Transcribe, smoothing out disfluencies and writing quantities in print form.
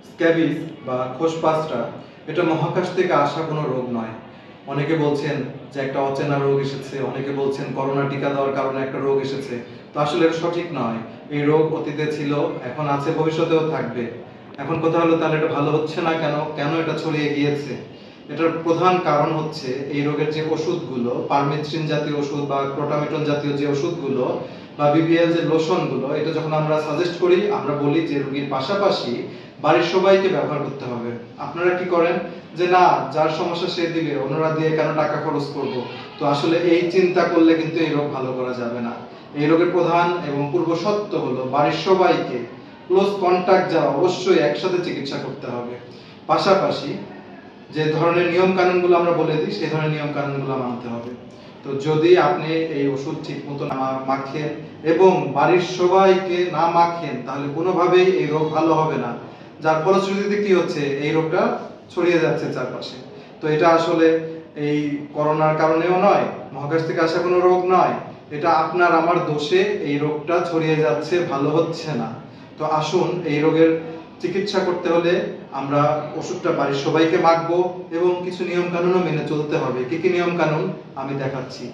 Scabies বা খোসপাসরা এটা মহাকাশ থেকে আসা কোনো রোগ নয়। অনেকে বলছেন যে একটা অচেনা রোগ এসেছে, অনেকে বলছেন করোনা টিকা দেওয়ার কারণে একটা রোগ এসেছে। তো আসলে এটা সঠিক নয়। এই রোগ অতীতে ছিল, এখন আছে, ভবিষ্যতেও থাকবে। এখন কথা হলো তাহলে এটা ভালো হচ্ছে না কেন, কেন এটা ছড়িয়ে গিয়েছে? এটার প্রধান কারণ হচ্ছে এই রোগের যে ওষুধগুলো, পারমেথ্রিন জাতীয় ওষুধ বা ক্রোটামিটন জাতীয় যে ওষুধগুলো বা বিবিএল যে লোশনগুলো, এটা যখন আমরা সাজেস্ট করি, আমরা বলি যে রোগীর পাশাপাশি বাড়ির সবাইকে ব্যবহার করতে হবে। আপনারা কি করেন যে না, যার সমস্যা সে দিবে, অন্যরা দিয়ে কেন টাকা খরচ করব? তো আসলে এই চিন্তা করলে কিন্তু এই রোগ ভালো করা যাবে না। এই রোগের প্রধান এবং পূর্ব শর্ত হলো বাড়ির সবাইকে, ক্লোজ কন্টাক্ট যারা, অবশ্যই একসাথে চিকিৎসা করতে হবে। পাশাপাশি যে ধরনের নিয়ম কানুনগুলো আমরা বলে দিই, সেই ধরনের নিয়ম কানুনগুলো মানতে হবে। তো যদি আপনি এই ওষুধ ঠিক মতো না মাখেন এবং বাড়ির সবাইকে না মাখেন, তাহলে কোনোভাবেই এই রোগ ভালো হবে না। যার ফলশ্রুতিতে কি হচ্ছে, এই রোগটা ছড়িয়ে যাচ্ছে চারপাশে। তো এটা আসলে এই করোনার কারণেও নয়, মহাকাশ থেকে আসা কোনো রোগ নয়, এটা আপনার আমার দোষে এই রোগটা ছড়িয়ে যাচ্ছে, ভালো হচ্ছে না। তো আসুন, এই রোগের চিকিৎসা করতে হলে আমরা ওষুধটা বাড়ির সবাইকে মাখবো এবং কিছু নিয়ম কানুনও মেনে চলতে হবে। কি কি নিয়ম কানুন আমি দেখাচ্ছি।